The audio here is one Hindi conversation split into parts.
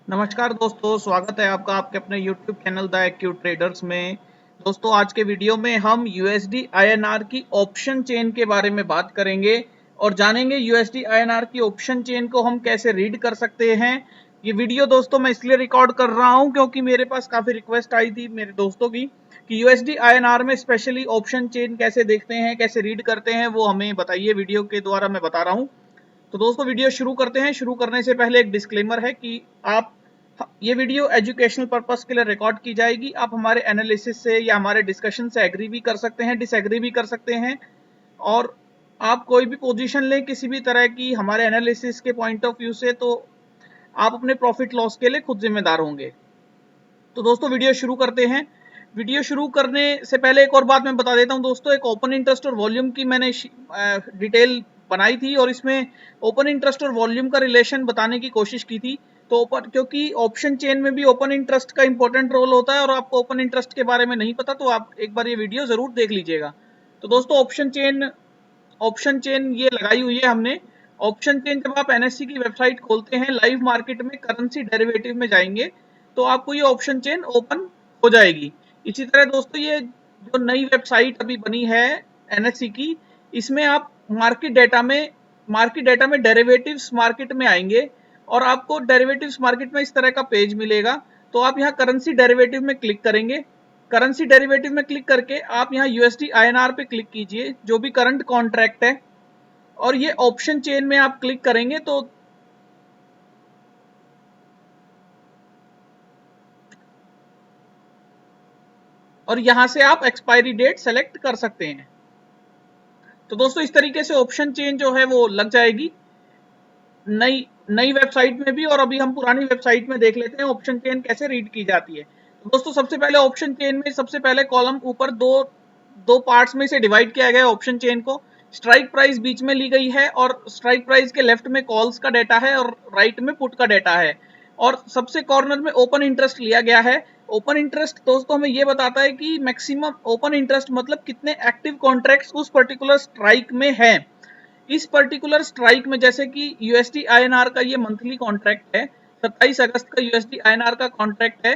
नमस्कार दोस्तों, स्वागत है आपका आपके अपने YouTube channel the acute traders में। दोस्तों, आज के वीडियो में हम USD INR की ऑप्शन चेन के बारे में बात करेंगे और जानेंगे USD INR की ऑप्शन चेन को हम कैसे रीड कर सकते हैं। ये वीडियो दोस्तों मैं इसलिए रिकॉर्ड कर रहा हूं क्योंकि मेरे पास काफ़ी रिक्वेस्ट आई थी मेरे दोस्तों की कि USD INR में स्पेशली ऑप्शन चेन कैसे देखते हैं, कैसे रीड करते हैं, वो हमें बताइए। वीडियो के द्वारा मैं बता रहा हूँ। तो दोस्तों वीडियो शुरू करते हैं। शुरू करने से पहले एक डिस्क्लेमर है कि आप ये वीडियो एजुकेशनल पर्पस के लिए रिकॉर्ड की जाएगी। आप हमारे एनालिसिस से या हमारे डिस्कशन से एग्री भी कर सकते हैं, डिसएग्री भी कर सकते हैं, और आप कोई भी पोजीशन लें किसी भी तरह की हमारे एनालिसिस के पॉइंट ऑफ व्यू से, तो आप अपने प्रॉफिट लॉस के लिए खुद जिम्मेदार होंगे। तो दोस्तों वीडियो शुरू करते हैं। वीडियो शुरू करने से पहले एक और बात मैं बता देता हूं दोस्तों, एक ओपन इंटरेस्ट और वॉल्यूम की मैंने डिटेल बनाई थी और इसमें ओपन इंटरेस्ट और वॉल्यूम का रिलेशन बताने की कोशिश की थी। तो क्योंकि ऑप्शन चेन में भी ओपन इंटरेस्ट का इंपॉर्टेंट रोल होता है और आपको ओपन इंटरेस्ट के बारे में नहीं पता तो आप एक बार ये वीडियो जरूर देख लीजिएगा। तो दोस्तों ऑप्शन चेन ये लगाई हुई है हमने। ऑप्शन चेन जब आप एनएससी की वेबसाइट खोलते हैं, लाइव मार्केट में करेंसी डेरिवेटिव में जाएंगे तो आपको ये ऑप्शन चेन ओपन हो जाएगी। इसी तरह दोस्तों ये जो नई वेबसाइट अभी बनी है एनएससी की, इसमें आप मार्केट डेटा में डेरिवेटिव्स मार्केट में आएंगे और आपको डेरिवेटिव्स मार्केट में इस तरह का पेज मिलेगा। तो आप यहाँ करेंसी डेरिवेटिव में क्लिक करेंगे। करेंसी डेरिवेटिव में क्लिक करके आप यहाँ यूएसडी आईएनआर पे क्लिक कीजिए, जो भी करंट कॉन्ट्रैक्ट है, और ये ऑप्शन चेन में आप क्लिक करेंगे तो और यहां से आप एक्सपायरी डेट सेलेक्ट कर सकते हैं। तो दोस्तों इस तरीके से ऑप्शन चेन जो है वो लग जाएगी नई नई वेबसाइट में भी, और अभी हम पुरानी वेबसाइट में देख लेते हैं ऑप्शन चेन कैसे रीड की जाती है। तो दोस्तों सबसे पहले ऑप्शन चेन में सबसे पहले कॉलम ऊपर दो दो पार्ट्स में से डिवाइड किया गया है ऑप्शन चेन को। स्ट्राइक प्राइस बीच में ली गई है और स्ट्राइक प्राइस के लेफ्ट में कॉल्स का डेटा है और राइट में पुट का डेटा है, और सबसे कॉर्नर में ओपन इंटरेस्ट लिया गया है। ओपन इंटरेस्ट दोस्तों हमें ये बताता है कि मैक्सिमम ओपन इंटरेस्ट मतलब कितने एक्टिव कॉन्ट्रैक्ट्स उस पर्टिकुलर स्ट्राइक में है। इस पर्टिकुलर स्ट्राइक में जैसे कि यूएसडी आईएनआर का ये मंथली कॉन्ट्रैक्ट है, 27 अगस्त का यूएसडी आईएनआर का कॉन्ट्रैक्ट है।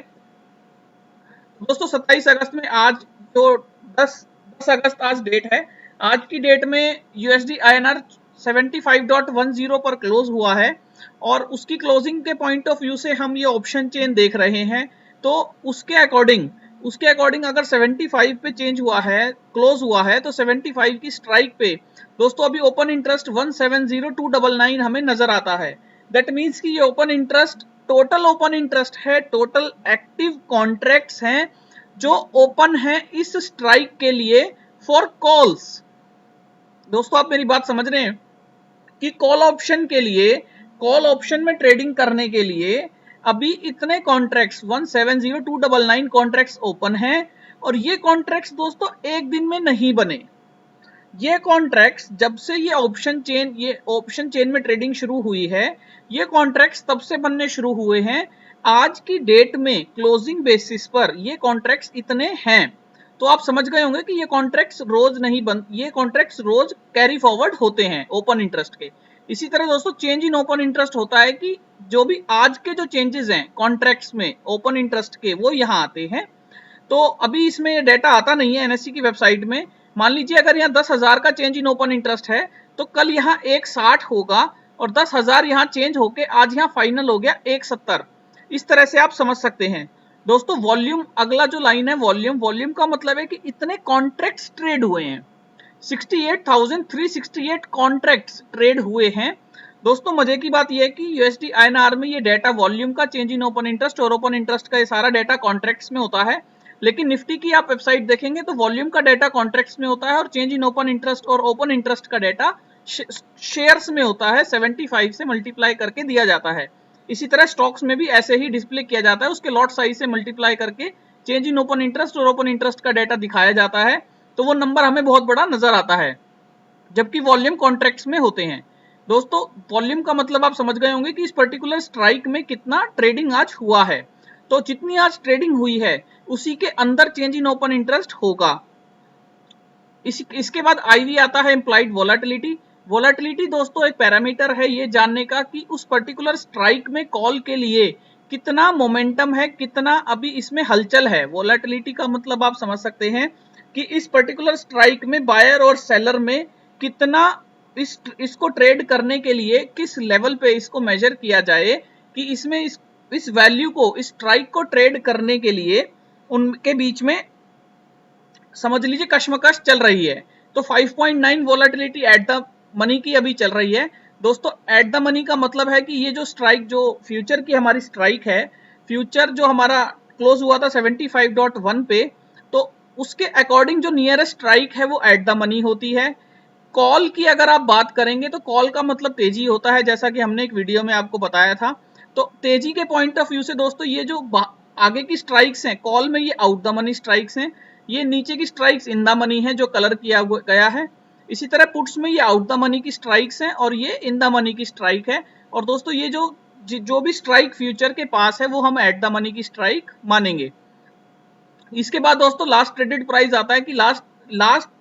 दोस्तों 27 अगस्त में आज जो 10 अगस्त आज डेट है, आज की डेट में यूएसडी आईएनआर 75.10 पर क्लोज हुआ है, और उसकी क्लोजिंग के पॉइंट ऑफ व्यू से हम ये ऑप्शन चेन देख रहे हैं। तो उसके अकॉर्डिंग अगर 75 पे चेंज हुआ है, क्लोज हुआ है, तो 75 की स्ट्राइक पे दोस्तों अभी ओपन इंटरेस्ट 170,299 हमें नजर आता है। दैट मीन्स कि ये open interest total open interest है, टोटल एक्टिव कॉन्ट्रैक्ट्स हैं जो ओपन है इस स्ट्राइक के लिए फॉर कॉल्स। दोस्तों आप मेरी बात समझ रहे हैं कि कॉल ऑप्शन में ट्रेडिंग करने के लिए अभी इतने कॉन्ट्रैक्ट्स 170,299 कॉन्ट्रैक्ट्स ओपन हैं, और ये कॉन्ट्रैक्ट्स दोस्तों एक दिन में नहीं बने। ये कॉन्ट्रैक्ट्स जब से ये ऑप्शन चेन में ट्रेडिंग शुरू हुई है, ये कॉन्ट्रैक्ट्स तब से बनने शुरू हुए हैं। आज की डेट में क्लोजिंग बेसिस पर ये कॉन्ट्रैक्ट्स इतने हैं। तो आप समझ गए होंगे कि ये कॉन्ट्रैक्ट्स रोज कैरी फॉरवर्ड होते हैं ओपन इंटरेस्ट के। इसी तरह दोस्तों चेंज इन ओपन इंटरेस्ट होता है कि जो भी आज के जो चेंजेस हैं कॉन्ट्रैक्ट्स में ओपन इंटरेस्ट के, वो यहाँ आते हैं। तो अभी इसमें डेटा आता नहीं है एनएससी की वेबसाइट में। मान लीजिए अगर यहाँ 10,000 का चेंज इन ओपन इंटरेस्ट है तो कल यहाँ 160 होगा, और 10,000 यहाँ चेंज होके आज यहाँ फाइनल हो गया 170। इस तरह से आप समझ सकते हैं। दोस्तों वॉल्यूम, अगला जो लाइन है वॉल्यूम का मतलब है कि इतने कॉन्ट्रैक्ट्स ट्रेड हुए हैं। 68,368 कॉन्ट्रैक्ट्स ट्रेड हुए हैं। दोस्तों मजे की बात यह है कि यूएसडी आईएनआर में ये डेटा वॉल्यूम का, चेंज इन ओपन इंटरेस्ट और ओपन इंटरेस्ट का ये सारा डेटा कॉन्ट्रैक्ट्स में होता है। लेकिन निफ्टी की आप वेबसाइट देखेंगे तो वॉल्यूम का डेटा कॉन्ट्रैक्ट्स में होता है और चेंज इन ओपन इंटरेस्ट और ओपन इंटरेस्ट का डेटा शेयर्स में होता है, 75 से मल्टीप्लाई करके दिया जाता है। इसी तरह स्टॉक्स में भी ऐसे ही डिस्प्ले किया जाता है, उसके लॉट साइज से मल्टीप्लाई करके चेंज इन ओपन इंटरेस्ट और ओपन इंटरेस्ट का डेटा दिखाया जाता है, तो वो नंबर हमें बहुत बड़ा नजर आता है, जबकि वॉल्यूम कॉन्ट्रैक्ट्स में होते हैं। दोस्तों वॉल्यूम का मतलब आप समझ गए होंगे कि इस पर्टिकुलर स्ट्राइक में कितना ट्रेडिंग आज हुआ है। तो जितनी आज ट्रेडिंग हुई है उसी के अंदर चेंज इन ओपन इंटरेस्ट होगा। इसके बाद आईवी आता है इंप्लाइड वोलेटिलिटी। वोलेटिलिटी दोस्तों एक पैरामीटर है ये जानने का कि उस पर्टिकुलर स्ट्राइक में कॉल के लिए कितना मोमेंटम है, कितना अभी इसमें हलचल है। वोलेटिलिटी का मतलब आप समझ सकते हैं कि इस पर्टिकुलर स्ट्राइक में बायर और सेलर में कितना इसको ट्रेड करने के लिए किस लेवल पे इसको मेजर किया जाए कि इसमें इस वैल्यू को, इस स्ट्राइक को ट्रेड करने के लिए उनके बीच में समझ लीजिए कश्मकश चल रही है। तो 5.9 वोलेटिलिटी एट द मनी की अभी चल रही है। दोस्तों एट द मनी का मतलब है कि ये जो स्ट्राइक, जो फ्यूचर की हमारी स्ट्राइक है, फ्यूचर जो हमारा क्लोज हुआ था 75.1 पे, तो उसके अकॉर्डिंग जो नियरेस्ट स्ट्राइक है वो एट द मनी होती है। कॉल की अगर आप बात करेंगे तो कॉल का मतलब तेजी होता है, जैसा कि हमने एक वीडियो में आपको बताया था। तो तेजी के पॉइंट ऑफ व्यू से दोस्तों ये जो आगे की स्ट्राइक्स हैं कॉल में, ये आउट द मनी स्ट्राइक्स हैं। ये नीचे की स्ट्राइक्स इन द मनी है जो कलर किया गया है। इसी तरह पुट्स में ये आउट द मनी की स्ट्राइक्स हैं और ये इन द मनी की स्ट्राइक है। और दोस्तों ये जो भी स्ट्राइक फ्यूचर के पास है वो हम एट द मनी की स्ट्राइक मानेंगे। इसके बाद दोस्तों लास्ट ट्रेडेड प्राइस आता है कि लास्ट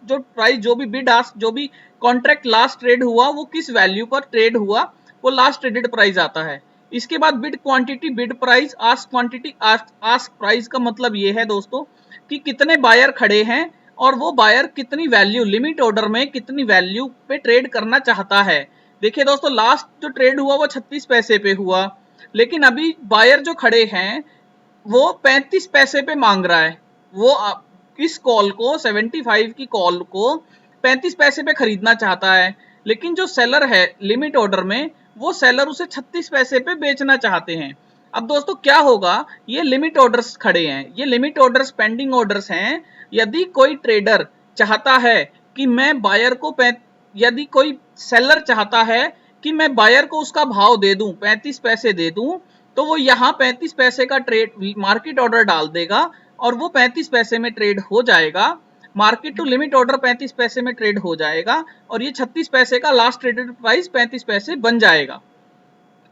जो प्राइस, जो भी बिड आस्क, जो भी कॉन्ट्रैक्ट लास्ट ट्रेड हुआ वो किस वैल्यू पर ट्रेड हुआ, वो लास्ट ट्रेडेड प्राइस आता है। इसके बाद bid quantity, bid price, ask quantity, ask price का मतलब ये है दोस्तों कि कितने बायर खड़े हैं और वो बायर कितनी वैल्यू, लिमिट ऑर्डर में कितनी वैल्यू पे ट्रेड करना चाहता है। देखिए दोस्तों लास्ट जो ट्रेड हुआ वो 36 पैसे पे हुआ, लेकिन अभी बायर जो खड़े हैं वो 35 पैसे पे मांग रहा है। वो इस कॉल को, 75 की कॉल को 35 पैसे पे खरीदना चाहता है, लेकिन जो सेलर है लिमिट ऑर्डर में, वो सेलर उसे 36 पैसे पे बेचना चाहते हैं। अब दोस्तों क्या होगा, ये लिमिट ऑर्डर्स खड़े हैं, ये लिमिट ऑर्डर्स पेंडिंग ऑर्डर्स हैं। यदि कोई ट्रेडर चाहता है कि मैं बायर को, यदि कोई सेलर चाहता है कि मैं बायर को उसका भाव दे दूं, 35 पैसे दे दूं, तो वो यहाँ 35 पैसे का ट्रेड मार्केट ऑर्डर डाल देगा और वो 35 पैसे में ट्रेड हो जाएगा। मार्केट टू लिमिट ऑर्डर 35 पैसे में ट्रेड हो जाएगा और ये 36 पैसे का लास्ट ट्रेडेड प्राइस 35 पैसे बन जाएगा।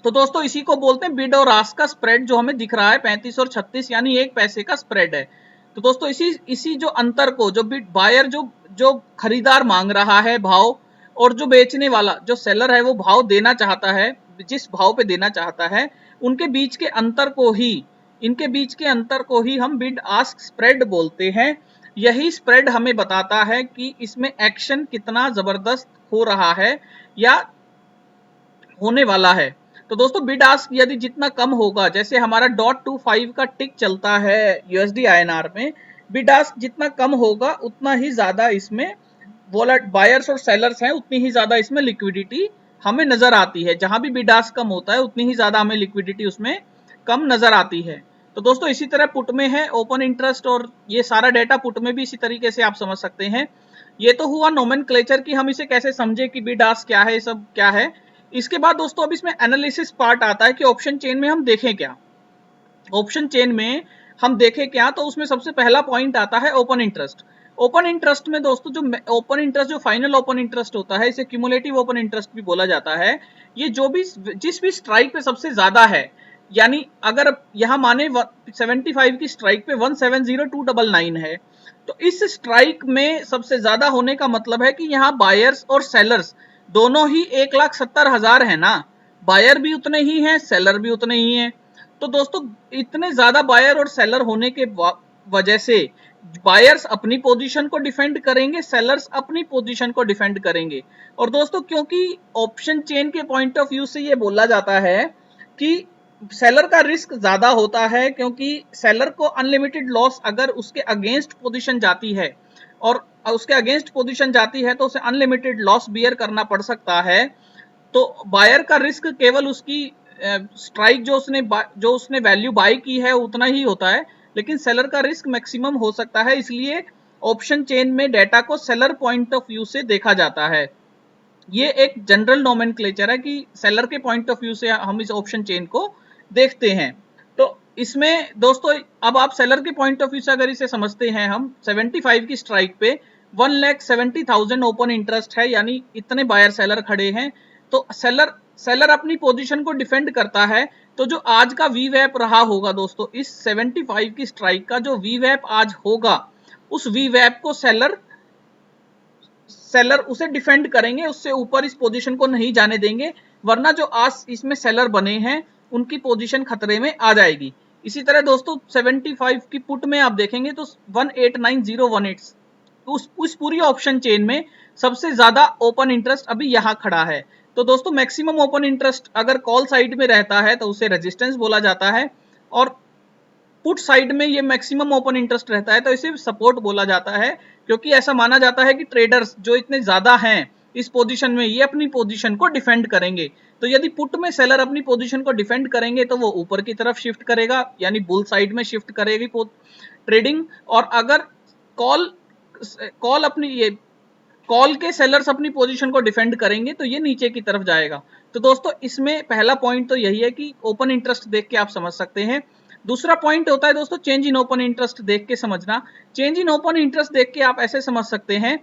तो दोस्तों इसी को बोलते हैं बिड और आस्क का स्प्रेड, जो हमें दिख रहा है 35 और 36 यानी 1 पैसे का स्प्रेड है। तो दोस्तों इसी जो अंतर को, जो बिड बायर जो खरीदार मांग रहा है भाव, और जो बेचने वाला, जो सेलर है, वो भाव देना चाहता है, जिस भाव पे देना चाहता है, उनके बीच के अंतर को ही, इनके बीच के अंतर को ही हम बिड आस्क स्प्रेड बोलते हैं। यही स्प्रेड हमें बताता है कि इसमें एक्शन कितना जबरदस्त हो रहा है या होने वाला है। तो दोस्तों बिड आस्क यदि जितना कम होगा, जैसे हमारा .25 का टिक चलता है यूएसडी आईएनआर में, बिड आस्क जितना कम होगा उतना ही ज्यादा इसमें वॉलेट बायर्स और सेलर्स हैं, उतनी ही ज्यादा इसमें लिक्विडिटी हमें नजर आती है। जहां भी बिड आस्क कम होता है उतनी ही ज्यादा हमें लिक्विडिटी उसमें कम नजर आती है। तो दोस्तों इसी तरह पुट में है ओपन इंटरेस्ट, और ये सारा डेटा पुट में भी इसी तरीके से आप समझ सकते हैं। ये तो हुआ नोमेनक्लेचर कि हम इसे कैसे समझे कि बिड आस्क क्या है, ये सब क्या है। इसके बाद दोस्तों अब इसमें एनालिसिस पार्ट आता है कि ऑप्शन चेन में हम देखें क्या। ऑप्शन चेन में हम देखें क्या, तो उसमें सबसे पहला पॉइंट आता है ओपन इंटरेस्ट। ओपन इंटरेस्ट में दोस्तों जो ओपन इंटरेस्ट, जो फाइनल ओपन इंटरेस्ट होता है, इसे क्यूमुलेटिव ओपन इंटरेस्ट भी बोला जाता है। ये जो भी, जिस भी स्ट्राइक पे सबसे ज्यादा है, यानी अगर यहां माने 75 की स्ट्राइक पे 170,299 है, तो इस स्ट्राइक में सबसे ज्यादा होने का मतलब है कि यहाँ बायर्स और सेलर्स दोनों ही 1,70,000 है ना। बायर भी उतने ही हैं, सेलर भी उतने ही हैं। तो दोस्तों इतने ज्यादा बायर और सेलर होने के वजह से बायर्स अपनी पोजीशन को डिफेंड करेंगे, सेलर्स अपनी पोजीशन को डिफेंड करेंगे। और दोस्तों क्योंकि ऑप्शन चेन के पॉइंट ऑफ व्यू से ये बोला जाता है कि सेलर का रिस्क ज्यादा होता है, क्योंकि सेलर को अनलिमिटेड लॉस अगर उसके अगेंस्ट पोजीशन जाती है, और उसके अगेंस्ट पोजीशन जाती है तो उसे अनलिमिटेड लॉस बियर करना पड़ सकता है। तो बायर का रिस्क केवल उसकी स्ट्राइक जो उसने वैल्यू बाय की है उतना ही होता है, लेकिन सेलर का रिस्क मैक्सिमम हो सकता है। इसलिए ऑप्शन चेन में डेटा को सेलर पॉइंट ऑफ व्यू से देखा जाता है। ये एक जनरल नोमेनक्लेचर है कि सेलर के पॉइंट ऑफ व्यू से हम इस ऑप्शन चेन को देखते हैं। तो इसमें दोस्तों अब आप सेलर के पॉइंट ऑफ व्यू से अगर इसे समझते हैं, हम 75 की स्ट्राइक पे 1,70,000 ओपन इंटरेस्ट है, यानी इतने बायर सेलर खड़े हैं। तो सेलर अपनी पोजीशन को डिफेंड करता है। तो जो आज का वी वैप रहा होगा दोस्तों, इस 75 की स्ट्राइक का जो वी वैप आज होगा, उस वी वैप को सेलर उसे डिफेंड करेंगे, उससे ऊपर इस पोजीशन को नहीं जाने देंगे। वरना जो आज इसमें सेलर बने हैं उनकी पोजीशन खतरे में आ जाएगी। इसी तरह दोस्तों 75 की पुट में आप देखेंगे तो 189018 उस पूरी ऑप्शन चेन में सबसे ज्यादा ओपन इंटरेस्ट अभी यहां खड़ा है। तो दोस्तों मैक्सिमम ओपन इंटरेस्ट अगर कॉल साइड में रहता है तो उसे रेजिस्टेंस बोला जाता है, और पुट साइड में ये मैक्सिमम ओपन इंटरेस्ट रहता है तो इसे सपोर्ट बोला जाता है, क्योंकि ऐसा माना जाता है कि ट्रेडर्स जो इतने ज्यादा हैं इस पोजीशन में ये अपनी पोजीशन को डिफेंड करेंगे। तो यदि पुट में सेलर अपनी पोजीशन को डिफेंड करेंगे तो वो ऊपर की तरफ शिफ्ट करेगा, यानी बुल साइड में शिफ्ट करेगी ट्रेडिंग। और अगर कॉल कॉल अपनी ये कॉल के सेलर्स अपनी पोजीशन को डिफेंड करेंगे तो ये नीचे की तरफ जाएगा। तो दोस्तों इसमें पहला पॉइंट तो यही है कि ओपन इंटरेस्ट देख के आप समझ सकते हैं। दूसरा पॉइंट होता है दोस्तों चेंज इन ओपन इंटरेस्ट देख के समझना। चेंज इन ओपन इंटरेस्ट देख के आप ऐसे समझ सकते हैं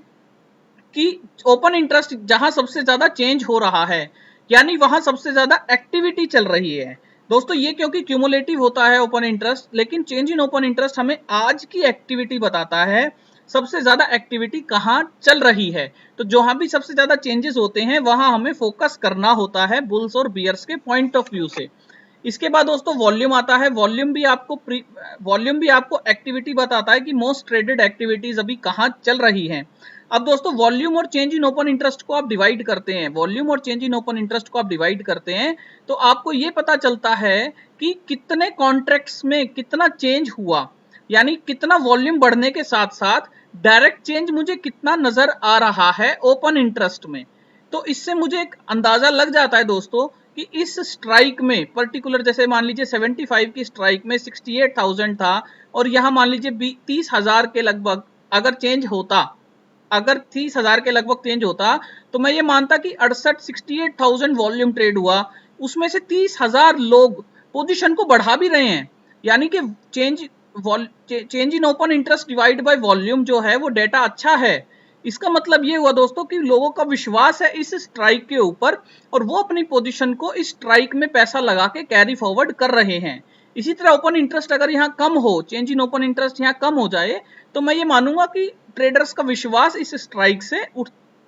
कि ओपन इंटरेस्ट जहां सबसे ज्यादा चेंज हो रहा है, यानी वहां सबसे ज्यादा एक्टिविटी चल रही है। दोस्तों ये क्योंकि क्यूमुलेटिव होता है ओपन इंटरेस्ट, लेकिन चेंज इन ओपन इंटरेस्ट हमें आज की एक्टिविटी बताता है, सबसे ज्यादा एक्टिविटी कहां चल रही है। तो जहां भी सबसे ज्यादा चेंजेस होते हैं वहां हमें फोकस करना होता है बुल्स और बियर्स के पॉइंट ऑफ व्यू से। इसके बाद दोस्तों वॉल्यूम आता है। वॉल्यूम भी आपको एक्टिविटी बताता है कि मोस्ट ट्रेडेड एक्टिविटीज अभी कहां चल रही हैं। अब दोस्तों वॉल्यूम और चेंज इन ओपन इंटरेस्ट को आप डिवाइड करते हैं, वॉल्यूम और चेंज इन ओपन इंटरेस्ट को आप डिवाइड करते हैं तो आपको यह पता चलता है कि कितने कॉन्ट्रैक्ट्स में कितना चेंज हुआ, यानी कितना वॉल्यूम बढ़ने के साथ साथ डायरेक्ट चेंज मुझे कितना नजर आ रहा है ओपन इंटरेस्ट में। तो इससे मुझे एक अंदाजा लग जाता है दोस्तों कि इस स्ट्राइक में पर्टिकुलर, जैसे मान लीजिए 75 की स्ट्राइक में 68,000 था और यहां मान लीजिए 30,000 के लगभग अगर चेंज होता, अगर 30,000 के लगभग चेंज होता तो मैं ये मानता कि 68,000 वॉल्यूम ट्रेड हुआ, उसमें से 30,000 लोग पोजीशन को बढ़ा भी रहे हैं। यानी कि change in open interest divide by volume जो है वो डेटा अच्छा है। इसका मतलब ये हुआ दोस्तों कि लोगों का विश्वास है इस स्ट्राइक के ऊपर और वो अपनी पोजीशन को इस स्ट्राइक में पैसा लगा के कैरी फॉरवर्ड कर रहे हैं। इसी तरह ओपन इंटरेस्ट अगर यहाँ कम हो, चेंज इन ओपन इंटरेस्ट यहाँ कम हो जाए तो मैं ये मानूंगा कि ट्रेडर्स का विश्वास इस स्ट्राइक से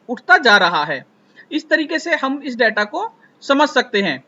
उठता जा रहा है। इस तरीके से हम इस डेटा को समझ सकते हैं।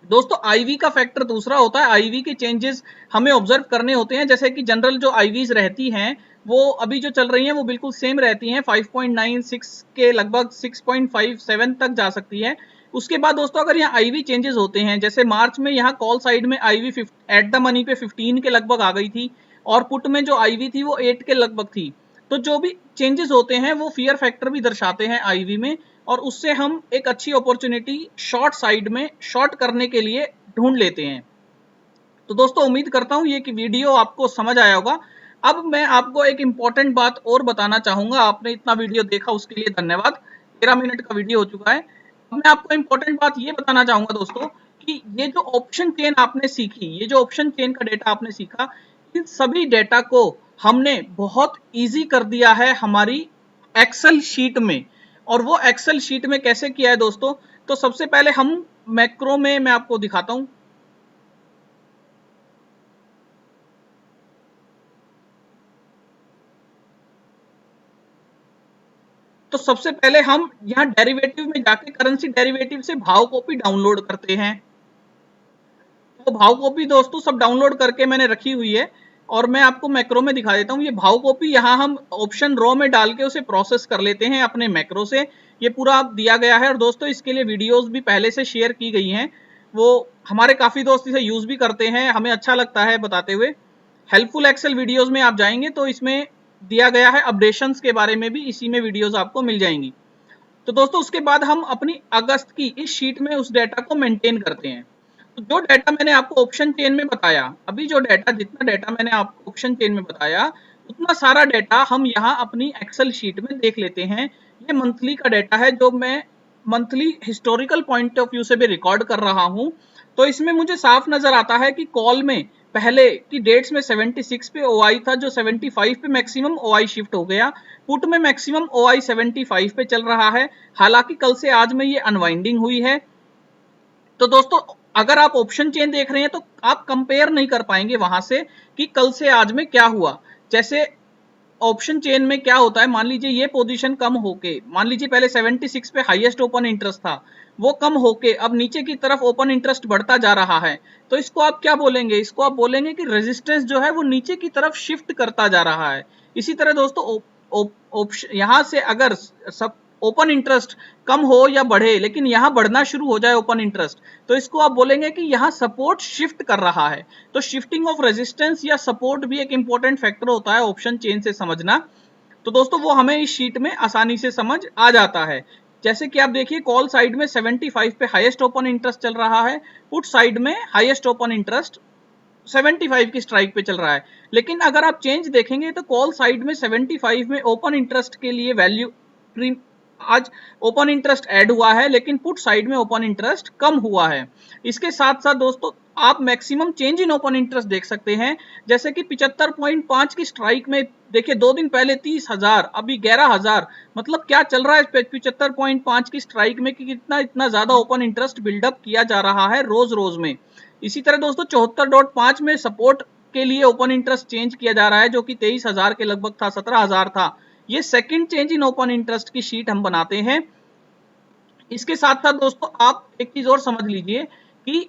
दोस्तों आईवी का फैक्टर दूसरा होता है। आईवी के चेंजेस हमें ऑब्जर्व करने होते हैं, जैसे कि जनरल जो आईवीज रहती हैं वो अभी जो चल रही हैं वो बिल्कुल सेम रहती हैं, 5.96 के लगभग 6.57 तक जा सकती है। उसके बाद दोस्तों अगर यहाँ आईवी चेंजेस होते हैं, जैसे मार्च में यहाँ कॉल साइड में आईवी एट द मनी पे 15 के लगभग आ गई थी और पुट में जो आईवी थी वो 8 के लगभग थी। तो जो भी चेंजेस होते हैं वो फियर फैक्टर भी दर्शाते हैं आईवी में, और उससे हम एक अच्छी अपॉर्चुनिटी शॉर्ट साइड में शॉर्ट करने के लिए ढूंढ लेते हैं। तो दोस्तों उम्मीद करता हूं ये कि वीडियो आपको समझ आया होगा। अब मैं आपको एक इंपॉर्टेंट बात और बताना चाहूंगा। आपने इतना वीडियो देखा उसके लिए धन्यवाद। 13 मिनट का वीडियो हो चुका है। अब मैं आपको इंपॉर्टेंट बात ये बताना चाहूंगा दोस्तों कि ये जो ऑप्शन चेन आपने सीखी, ये जो ऑप्शन चेन का डेटा आपने सीखा, इन सभी डेटा को हमने बहुत ईजी कर दिया है हमारी एक्सेल शीट में। और वो एक्सेल शीट में कैसे किया है दोस्तों, तो सबसे पहले हम मैक्रो में मैं आपको दिखाता हूं। तो सबसे पहले हम यहां डेरिवेटिव में जाके करेंसी डेरिवेटिव से भाव कॉपी डाउनलोड करते हैं। तो भाव कॉपी दोस्तों सब डाउनलोड करके मैंने रखी हुई है और मैं आपको मैक्रो में दिखा देता हूं। ये भाव कॉपी यहां हम ऑप्शन रो में डाल के उसे प्रोसेस कर लेते हैं अपने मैक्रो से। ये पूरा दिया गया है और दोस्तों इसके लिए वीडियोस भी पहले से शेयर की गई हैं, वो हमारे काफी दोस्त इसे यूज भी करते हैं, हमें अच्छा लगता है बताते हुए। हेल्पफुल एक्सेल वीडियोस में आप जाएंगे तो इसमें दिया गया है अपडेशंस के बारे में भी, इसी में वीडियोस आपको मिल जाएंगी। तो दोस्तों उसके बाद हम अपनी अगस्त की इस शीट में उस डेटा को मेंटेन करते हैं। तो जो डेटा मैंने आपको ऑप्शन चेन में बताया, अभी जो डेटा जितना डेटा मैंने आपको ऑप्शन चेन में बताया उतना सारा डेटा हम यहाँ अपनी एक्सेल शीट में देख लेते हैं। ये मंथली का डेटा है जो मैं monthly historical point of view से भी रिकॉर्ड कर रहा हूं। तो इसमें मुझे साफ नजर आता है कि कॉल में पहले की डेट्स में 76 पे ओआई था जो 75 पे मैक्सिमम ओआई शिफ्ट हो गया। पुट में मैक्सिमम ओआई 75 पे चल रहा है, हालांकि कल से आज में ये अनवाइंडिंग हुई है। तो दोस्तों अगर आप ऑप्शन चेन देख रहे हैं तो आप कंपेयर नहीं कर पाएंगे वहां से कि कल से आज में क्या हुआ। जैसे ऑप्शन चेन में क्या होता है, मान लीजिए ये पोजीशन कम होके, मान लीजिए पहले 76 पे हाईएस्ट ओपन इंटरेस्ट था, वो कम होके अब नीचे की तरफ ओपन इंटरेस्ट बढ़ता जा रहा है, तो इसको आप क्या बोलेंगे? इसको आप बोलेंगे कि रेजिस्टेंस जो है वो नीचे की तरफ शिफ्ट करता जा रहा है। इसी तरह दोस्तों ऑप्शन यहां से अगर सब ओपन इंटरेस्ट कम हो या बढ़े, लेकिन यहां बढ़ना शुरू हो जाए ओपन इंटरेस्ट, तो इसको आप बोलेंगे कि यहां सपोर्ट शिफ्ट कर रहा है। तो शिफ्टिंग ऑफ रेजिस्टेंस या सपोर्ट भी एक इंपॉर्टेंट फैक्टर होता है ऑप्शन चेन से समझना। तो दोस्तों वो हमें इस शीट में आसानी से समझ आ जाता है। जैसे कि आप देखिए कॉल साइड में 75 पे हाईएस्ट ओपन इंटरेस्ट चल रहा है, पुट साइड में हाईएस्ट ओपन इंटरेस्ट 75 की स्ट्राइक पे चल रहा है। लेकिन अगर आप चेंज देखेंगे तो कॉल साइड में 75 में ओपन इंटरेस्ट के लिए वैल्यू आज ओपन इंटरेस्ट ऐड हुआ है, लेकिन पुट साइड में ओपन इंटरेस्ट कम हुआ है। इसके साथ साथ दोस्तों आप maximum change in open interest देख सकते हैं, जैसे कि 75.5 की स्ट्राइक में देखिए 2 दिन पहले 30,000, अभी 11,000, मतलब क्या चल रहा है 75.5 की स्ट्राइक में कि कितना इतना ज्यादा ओपन इंटरेस्ट बिल्डअप किया जा रहा है रोज रोज में। इसी तरह दोस्तों 74.5 में सपोर्ट के लिए ओपन इंटरेस्ट चेंज किया जा रहा है, जो कि 23,000 के लगभग था, 17,000 था। ये second change in open interest की शीट हम बनाते हैं। इसके साथ साथ दोस्तों आप एक चीज और समझ लीजिए कि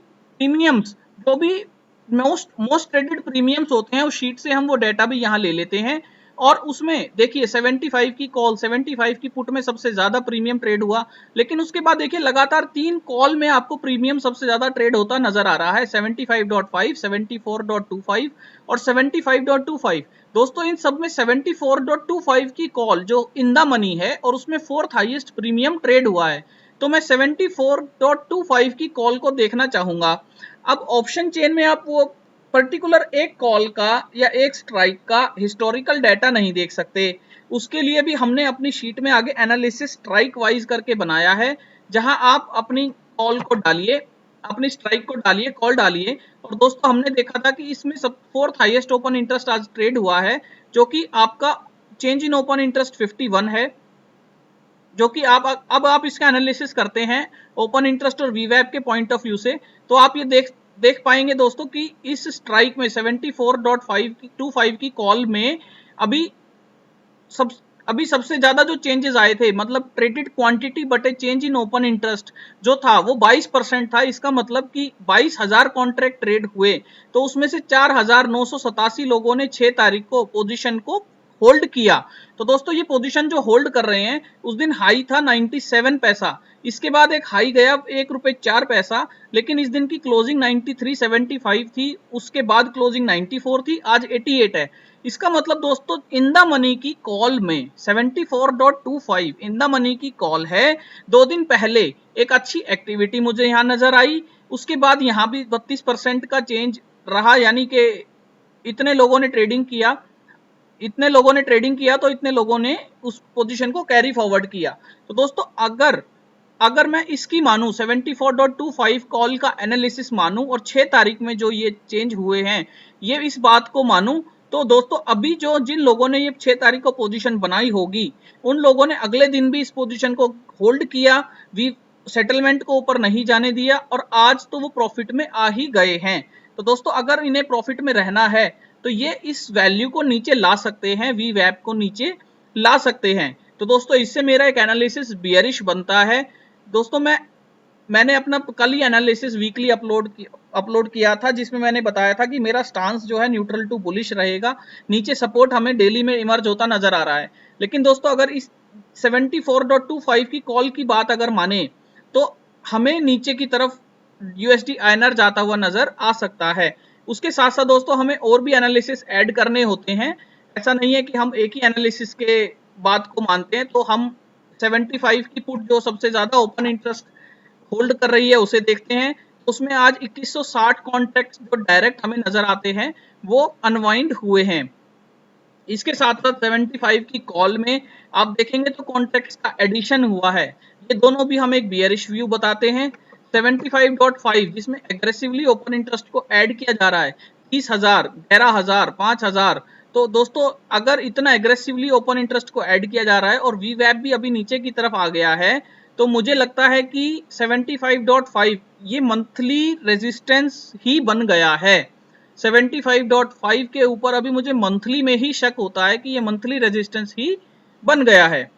प्रीमियम्स जो भी मोस्ट ट्रेडेड प्रीमियम्स होते हैं उस शीट से हम वो डेटा भी यहां ले लेते हैं। और उसमें देखिए 75 की कॉल, 75 की पुट में सबसे ज्यादा प्रीमियम ट्रेड हुआ, लेकिन उसके बाद देखिए लगातार 3 कॉल में आपको प्रीमियम सबसे ज्यादा ट्रेड होता नजर आ रहा है, 75.5, 74.25 और 75.25। दोस्तों इन सब में 74.25 की कॉल जो इन द मनी है और उसमें फोर्थ हाईएस्ट प्रीमियम ट्रेड हुआ है, तो मैं 74.25 की कॉल को देखना चाहूंगा। अब ऑप्शन चेन में आप वो पर्टिकुलर एक कॉल का या एक स्ट्राइक का हिस्टोरिकल डाटा नहीं देख सकते। उसके लिए भी हमने अपनी शीट में आगे एनालिसिस स्ट्राइक वाइज करके बनाया है, जहां आप अपनी कॉल को डालिए, अपनी स्ट्राइक को डालिए, कॉल डालिए। और दोस्तों हमने देखा था कि इसमें सब फोर्थ हाईएस्ट ओपन इंटरेस्ट आज ट्रेड हुआ है, जो कि आपका चेंज इन ओपन इंटरेस्ट 51 है, जो कि आप अब आप इसका एनालिसिस करते हैं ओपन इंटरेस्ट और वीवैप के पॉइंट ऑफ व्यू से, तो आप ये देख पाएंगे दोस्तों कि इस स्ट्राइक में 74.5 की कॉल में अभी सब अभी सबसे ज्यादा जो चेंजेस आए थे, मतलब ट्रेडेड क्वांटिटी बटे चेंज इन ओपन इंटरेस्ट जो था वो 22% था। इसका मतलब कि 22,000 कॉन्ट्रैक्ट ट्रेड हुए, तो उसमें से 4,987 लोगों ने 6 तारीख को पोजीशन को होल्ड किया। तो दोस्तों ये पोजीशन जो होल्ड कर रहे हैं, उस दिन हाई था 97 पैसा, इसके बाद एक हाई गया ₹1.04, लेकिन इस दिन की क्लोजिंग 93.75 थी, उसके बाद क्लोजिंग 94 थी, आज 88 है। इसका मतलब दोस्तों इन द मनी की कॉल में 74.25 इन द मनी की कॉल है। 2 दिन पहले एक अच्छी एक्टिविटी मुझे यहां नजर आई, उसके बाद यहां भी 32% का चेंज रहा, यानी कि इतने लोगों ने ट्रेडिंग किया, तो इतने लोगों ने उस पोजीशन को कैरी फॉरवर्ड किया। तो दोस्तों अगर मैं इसकी मानूं 74.25 कॉल का एनालिसिस मानूं और 6 तारीख में जो ये चेंज हुए हैं ये इस बात को मानूं, तो दोस्तों अभी जो जिन लोगों ने ये 6 तारीख को पोजीशन बनाई होगी, उन लोगों ने अगले दिन भी इस पोजीशन को होल्ड किया, वी सेटलमेंट को ऊपर नहीं जाने दिया, और आज तो वो प्रॉफिट में आ ही गए हैं। तो दोस्तों अगर इन्हें प्रॉफिट में रहना है तो ये इस वैल्यू को नीचे ला सकते हैं, वी वैप को नीचे ला सकते हैं। तो दोस्तों इससे मेरा एक एनालिसिस बियरिश बनता है। दोस्तों मैंने अपना कल ही एनालिसिस वीकली अपलोड किया था, जिसमें मैंने बताया था कि मेरा स्टांस जो है न्यूट्रल टू बुलिश रहेगा, नीचे सपोर्ट हमें डेली में इमर्ज होता नजर आ रहा है। लेकिन दोस्तों अगर इस 74.25 की कॉल की बात अगर माने तो हमें नीचे की तरफ यूएसडी आईएनआर जाता हुआ नजर आ सकता है। उसके साथ साथ दोस्तों हमें और भी एनालिसिस ऐड करने होते हैं, ऐसा नहीं है कि हम एक ही एनालिसिस के बात को मानते हैं। तो हम 75 की पुट जो सबसे ज्यादा ओपन इंटरेस्ट होल्ड कर रही है उसे देखते हैं, तो उसमें आज 2160 कॉन्ट्रैक्ट जो डायरेक्ट हमें नजर आते हैं वो अनवाइंड हुए हैं। इसके साथ साथ 75 की कॉल में आप देखेंगे तो कॉन्ट्रैक्ट्स का एडिशन हुआ है, ये दोनों भी हम एक बियरिश व्यू बताते हैं। 75.5 जिसमें एग्रेसिवली ओपन इंटरेस्ट को ऐड किया जा रहा है, 30,000, 11,000, 5,000। तो दोस्तों अगर इतना एग्रेसिवली ओपन इंटरेस्ट को ऐड किया जा रहा है और वी वैप भी अभी नीचे की तरफ आ गया है, तो मुझे लगता है कि 75.5 ये मंथली रेजिस्टेंस ही बन गया है। 75.5 के ऊपर अभी मुझे मंथली में ही शक होता है कि ये मंथली रेजिस्टेंस ही बन गया है।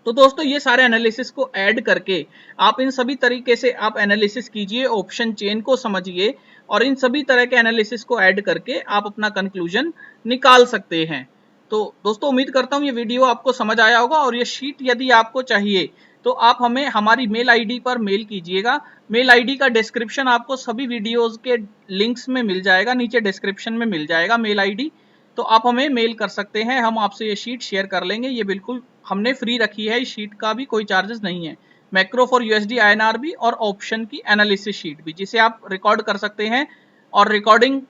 तो दोस्तों ये सारे एनालिसिस को ऐड करके आप इन सभी तरीके से आप एनालिसिस कीजिए, ऑप्शन चेन को समझिए और इन सभी तरह के एनालिसिस को ऐड करके आप अपना कंक्लूजन निकाल सकते हैं। तो दोस्तों उम्मीद करता हूँ ये वीडियो आपको समझ आया होगा और ये शीट यदि आपको चाहिए तो आप हमें हमारी मेल आईडी पर मेल कीजिएगा। मेल आईडी का डिस्क्रिप्शन आपको सभी वीडियोस के लिंक्स में मिल जाएगा, नीचे डिस्क्रिप्शन में मिल जाएगा मेल आईडी, तो आप हमें मेल कर सकते हैं, हम आपसे ये शीट शेयर कर लेंगे। ये बिल्कुल हमने फ्री रखी है, इस शीट का भी कोई चार्जेस नहीं है। मैक्रो फॉर यूएसडी आईएनआर भी और ऑप्शन की एनालिसिस शीट भी, जिसे आप रिकॉर्ड कर सकते हैं और रिकॉर्डिंग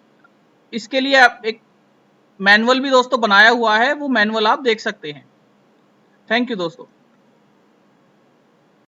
इसके लिए आप एक मैनुअल भी दोस्तों बनाया हुआ है, वो मैनुअल आप देख सकते हैं। थैंक यू दोस्तों।